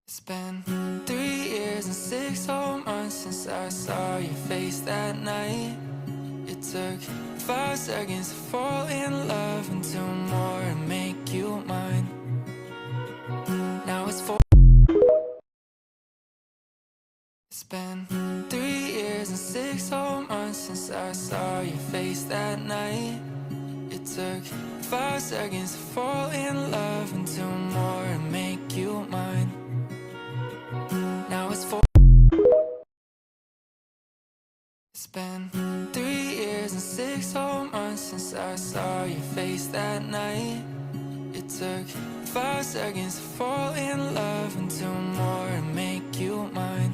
It's been 3 years and 6 whole months since I saw your face that night. It took 5 seconds to fall in love and 2 more to make you mine. Now it's 4. It's been 3 years and 6 whole months since I saw your face that night. It took 5 seconds to fall in love and 2 more to make you mine. Now it's 4. It's been 3 years and 6 whole months since I saw your face that night. It took 5 seconds to fall in love and 2 more to make you mine.